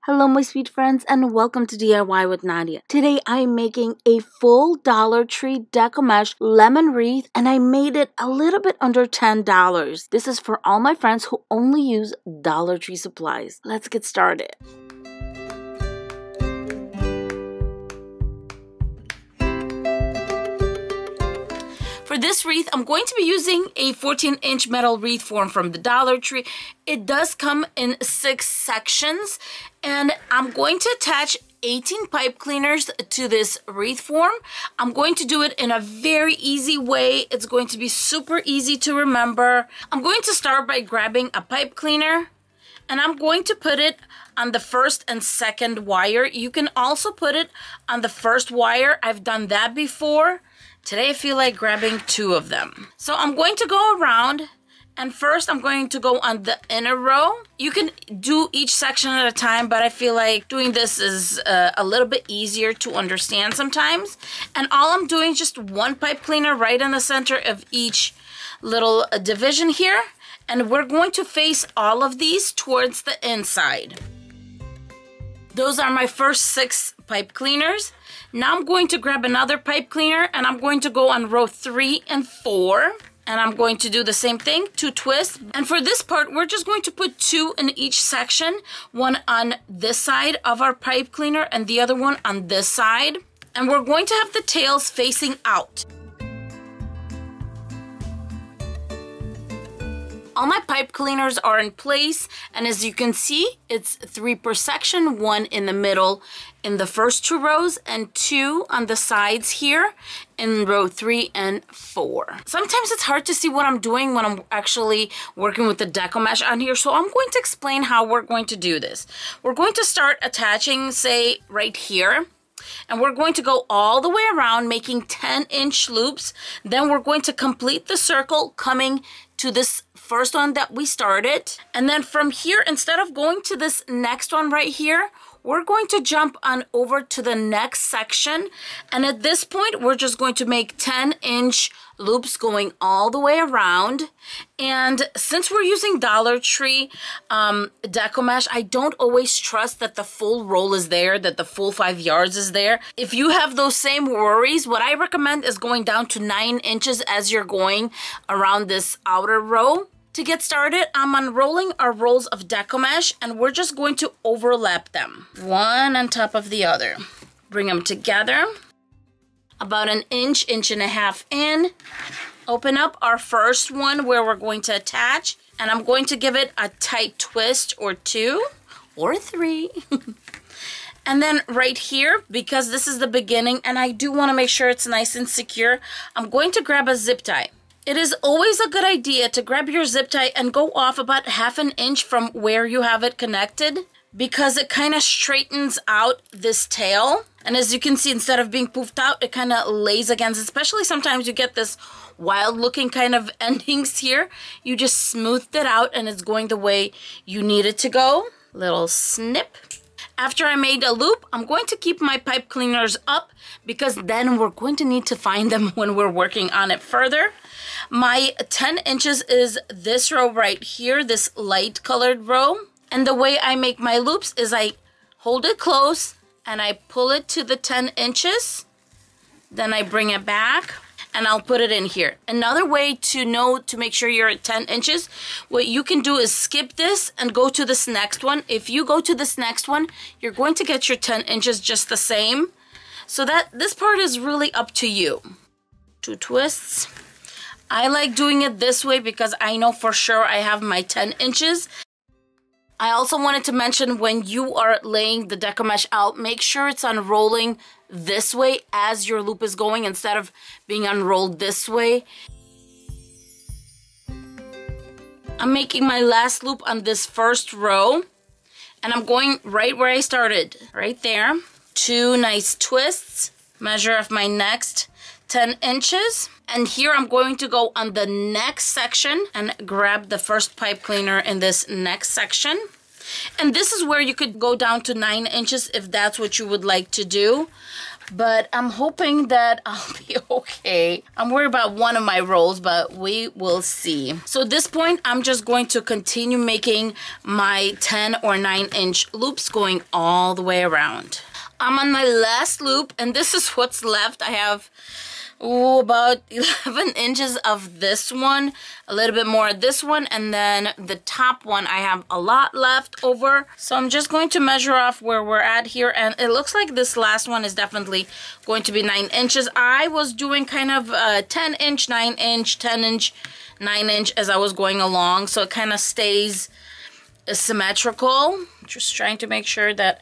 Hello my sweet friends and welcome to DIY with Nadia. Today I'm making a full Dollar Tree Deco Mesh lemon wreath and I made it a little bit under $10. This is for all my friends who only use Dollar Tree supplies. Let's get started. For this wreath, I'm going to be using a 14-inch metal wreath form from the Dollar Tree. It does come in 6 sections, and I'm going to attach 18 pipe cleaners to this wreath form. I'm going to do it in a very easy way. It's going to be super easy to remember. I'm going to start by grabbing a pipe cleaner, and I'm going to put it on the first and second wire. You can also put it on the first wire. I've done that before. Today I feel like grabbing 2 of them. So I'm going to go around, and first I'm going to go on the inner row. You can do each section at a time, but I feel like doing this is a little bit easier to understand sometimes. And all I'm doing is just 1 pipe cleaner right in the center of each little division here. And we're going to face all of these towards the inside. Those are my first 6 pipe cleaners. Now I'm going to grab another pipe cleaner and I'm going to go on row 3 and 4. And I'm going to do the same thing, 2 twists. And for this part, we're just going to put 2 in each section. 1 on this side of our pipe cleaner and the other one on this side. And we're going to have the tails facing out. All my pipe cleaners are in place, and as you can see, it's 3 per section, 1 in the middle in the first 2 rows, and 2 on the sides here in row 3 and 4. Sometimes it's hard to see what I'm doing when I'm actually working with the Deco Mesh on here, so I'm going to explain how we're going to do this. We're going to start attaching, say, right here. And we're going to go all the way around, making 10-inch loops. Then we're going to complete the circle coming to this first one that we started. And then from here, instead of going to this next one right here, we're going to jump on over to the next section. And at this point, we're just going to make 10-inch loops going all the way around. And since we're using Dollar Tree Deco Mesh, I don't always trust that the full roll is there, that the full 5 yards is there. If you have those same worries, what I recommend is going down to 9 inches as you're going around this outer row. To get started, I'm unrolling our rolls of Deco Mesh and we're just going to overlap them, one on top of the other. Bring them together, about an inch, inch and a half in. Open up our first one where we're going to attach, and I'm going to give it a tight twist or 2 or 3. And then right here, because this is the beginning and I do want to make sure it's nice and secure, I'm going to grab a zip tie. It is always a good idea to grab your zip tie and go off about 1/2 inch from where you have it connected, because it kind of straightens out this tail. And as you can see, instead of being poofed out, it kind of lays against, especially sometimes you get this wild looking kind of endings here. You just smoothed it out and it's going the way you need it to go. Little snip. After I made a loop, I'm going to keep my pipe cleaners up because then we're going to need to find them when we're working on it further. My 10 inches is this row right here, this light colored row. And the way I make my loops is I hold it close and I pull it to the 10 inches. Then I bring it back and I'll put it in here. Another way to know to make sure you're at 10 inches, what you can do is skip this and go to this next one. If you go to this next one, you're going to get your 10 inches just the same. So that this part is really up to you. 2 twists. I like doing it this way because I know for sure I have my 10 inches. I also wanted to mention, when you are laying the Deco Mesh out, make sure it's unrolling this way as your loop is going instead of being unrolled this way. I'm making my last loop on this first row and I'm going right where I started, right there. 2 nice twists, measure of my next 10 inches. And here I'm going to go on the next section and grab the first pipe cleaner in this next section. And this is where you could go down to 9 inches if that's what you would like to do. but I'm hoping that I'll be okay. I'm worried about one of my rolls, but we will see. So at this point, I'm just going to continue making my 10 or 9 inch loops going all the way around. I'm on my last loop, and this is what's left. I have about 11 inches of this one, a little bit more of this one, and then the top one I have a lot left over. So I'm just going to measure off where we're at here, and it looks like this last one is definitely going to be 9 inches. I was doing kind of 10 inch, 9 inch, 10 inch, 9 inch as I was going along, so it kind of stays symmetrical. Just trying to make sure that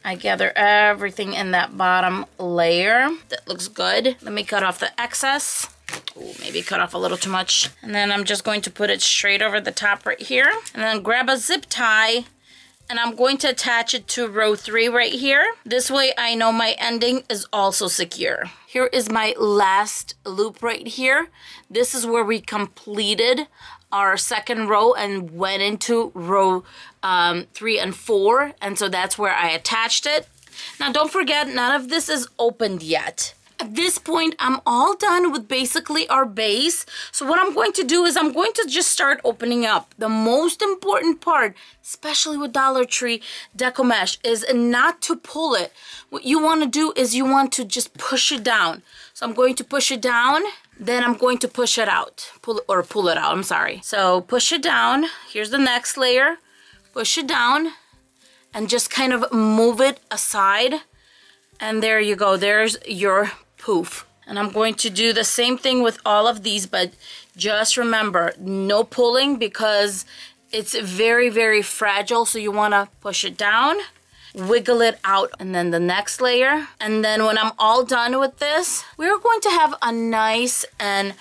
I gather everything in that bottom layer. That looks good. Let me cut off the excess. Ooh, maybe cut off a little too much. And then I'm just going to put it straight over the top right here. And then grab a zip tie, and I'm going to attach it to row 3 right here. This way I know my ending is also secure. Here is my last loop right here. This is where we completed our second row and went into row 3 and 4, and so that's where I attached it. Now don't forget, none of this is opened yet. At this point, I'm all done with basically our base. So what I'm going to do is I'm going to just start opening up. The most important part, especially with Dollar Tree Deco Mesh, is not to pull it. What you want to do is you want to just push it down. So I'm going to push it down, then I'm going to push it out. Pull it out, I'm sorry. So push it down. Here's the next layer. Push it down and just kind of move it aside. And there you go. There's your poof. And I'm going to do the same thing with all of these, but just remember, no pulling because it's very, very fragile. So you want to push it down, wiggle it out, and then the next layer. And then when I'm all done with this, we're going to have a nice and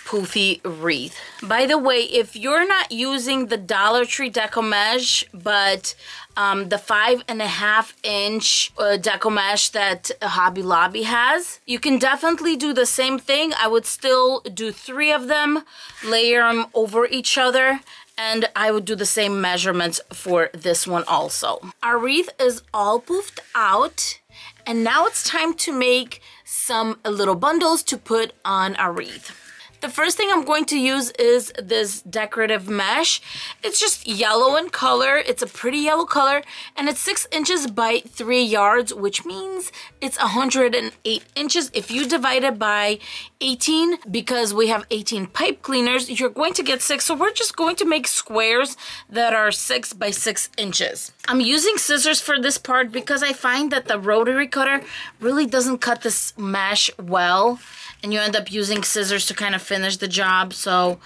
poofy wreath. By the way, if you're not using the Dollar Tree Deco Mesh, but the 5.5 inch Deco Mesh that Hobby Lobby has, you can definitely do the same thing. I would still do 3 of them, layer them over each other, and I would do the same measurements for this one also. Our wreath is all poofed out, and now it's time to make some little bundles to put on our wreath. The first thing I'm going to use is this decorative mesh. It's just yellow in color. It's a pretty yellow color, and it's 6 inches by 3 yards, which means it's 108 inches. If you divide it by 18, because we have 18 pipe cleaners, you're going to get 6. So we're just going to make squares that are 6 by 6 inches. I'm using scissors for this part because I find that the rotary cutter really doesn't cut this mesh well, and you end up using scissors to kind of finish the job, so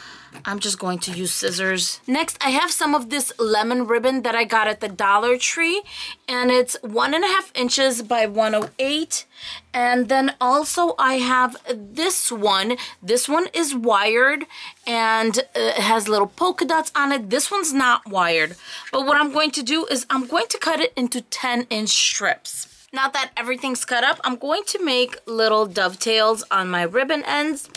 I'm just going to use scissors. Next, I have some of this lemon ribbon that I got at the Dollar Tree, and it's 1.5 inches by 108. And then also I have this one. This one is wired, and it has little polka dots on it. This one's not wired, but what I'm going to do is I'm going to cut it into 10-inch strips. Now that everything's cut up, I'm going to make little dovetails on my ribbon ends.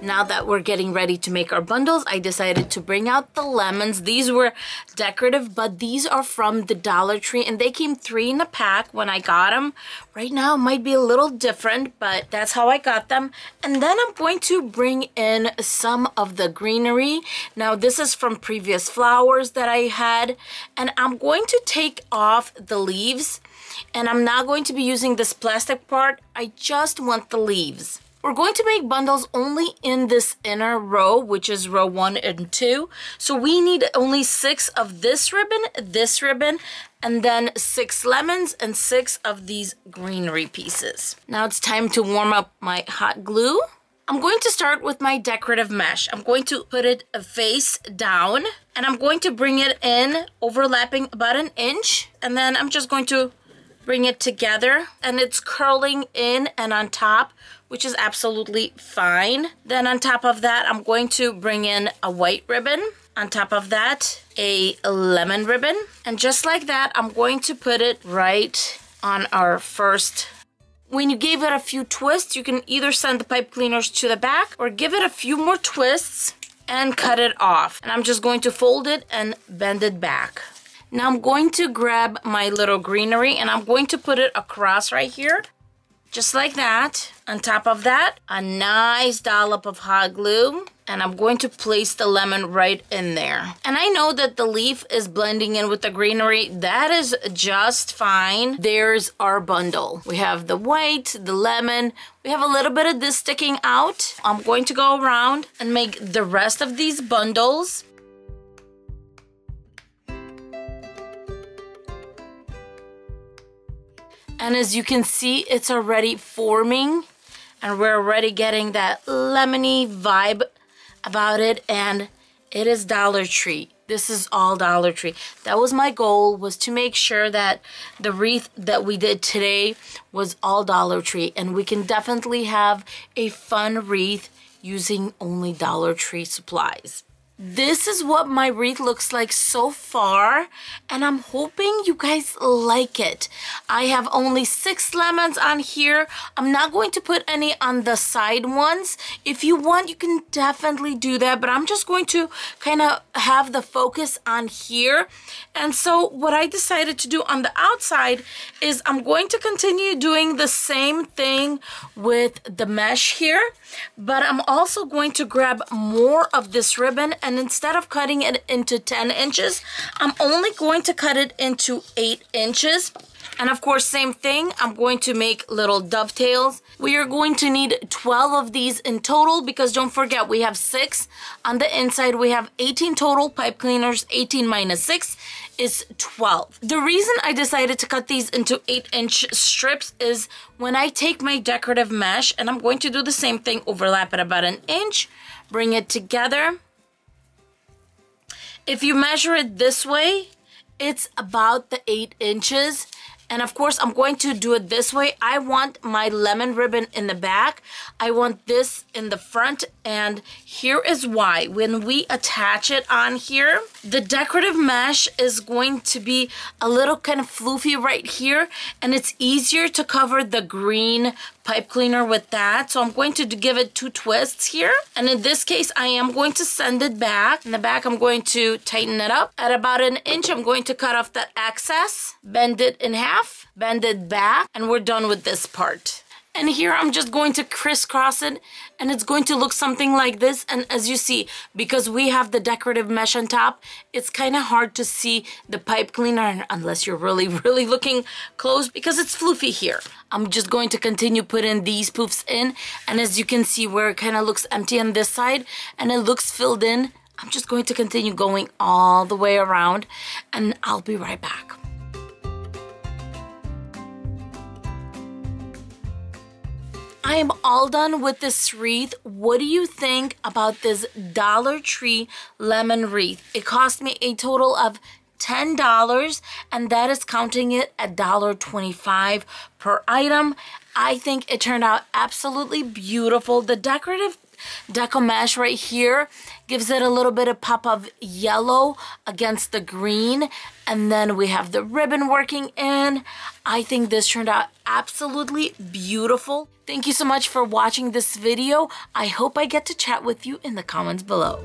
Now that we're getting ready to make our bundles, I decided to bring out the lemons. These were decorative, but these are from the Dollar Tree, and they came 3 in a pack when I got them. Right now it might be a little different, but that's how I got them. And then I'm going to bring in some of the greenery. Now this is from previous flowers that I had, and I'm going to take off the leaves, and I'm not going to be using this plastic part. I just want the leaves. We're going to make bundles only in this inner row, which is row 1 and 2. So we need only 6 of this ribbon, and then 6 lemons and 6 of these greenery pieces. Now it's time to warm up my hot glue. I'm going to start with my decorative mesh. I'm going to put it face down, and I'm going to bring it in, overlapping about 1 inch, and then I'm just going to bring it together, and it's curling in and on top, which is absolutely fine. Then on top of that, I'm going to bring in a white ribbon. On top of that, a lemon ribbon. And just like that, I'm going to put it right on our first. When you gave it a few twists, you can either send the pipe cleaners to the back or give it a few more twists and cut it off. And I'm just going to fold it and bend it back. Now I'm going to grab my little greenery and I'm going to put it across right here. Just like that. On top of that, a nice dollop of hot glue. And I'm going to place the lemon right in there. And I know that the leaf is blending in with the greenery. That is just fine. There's our bundle. We have the white, the lemon. We have a little bit of this sticking out. I'm going to go around and make the rest of these bundles. And as you can see, it's already forming and we're already getting that lemony vibe about it, and it is Dollar Tree. This is all Dollar Tree. That was my goal, was to make sure that the wreath that we did today was all Dollar Tree, and we can definitely have a fun wreath using only Dollar Tree supplies. This is what my wreath looks like so far, and I'm hoping you guys like it. I have only 6 lemons on here. I'm not going to put any on the side ones. If you want, you can definitely do that, but I'm just going to kind of have the focus on here. And so what I decided to do on the outside is I'm going to continue doing the same thing with the mesh here, but I'm also going to grab more of this ribbon, and instead of cutting it into 10 inches, I'm only going to cut it into 8 inches. And of course, same thing, I'm going to make little dovetails. We are going to need 12 of these in total, because don't forget, we have 6 on the inside. We have 18 total pipe cleaners. 18 minus 6 is 12. The reason I decided to cut these into 8-inch strips is when I take my decorative mesh, and I'm going to do the same thing, overlap it about 1 inch, bring it together. If you measure it this way, it's about the 8 inches. And of course, I'm going to do it this way. I want my lemon ribbon in the back. I want this in the front. And here is why. When we attach it on here, the decorative mesh is going to be a little kind of floofy right here. And it's easier to cover the green pipe cleaner with that. So I'm going to give it 2 twists here. And in this case, I am going to send it back. In the back, I'm going to tighten it up. At about 1 inch, I'm going to cut off that excess, bend it in half, bend it back, and we're done with this part. And here I'm just going to crisscross it, and it's going to look something like this. And as you see, because we have the decorative mesh on top, it's kind of hard to see the pipe cleaner unless you're really looking close, because it's floofy here. I'm just going to continue putting these poofs in, and as you can see where it kind of looks empty on this side and it looks filled in, I'm just going to continue going all the way around, and I'll be right back. I am all done with this wreath. What do you think about this Dollar Tree lemon wreath? It cost me a total of $10, and that is counting it at $1.25 per item. I think it turned out absolutely beautiful. The decorative deco mesh right here gives it a little bit of pop of yellow against the green, and then we have the ribbon working in. I think this turned out absolutely beautiful. Thank you so much for watching this video. I hope I get to chat with you in the comments below.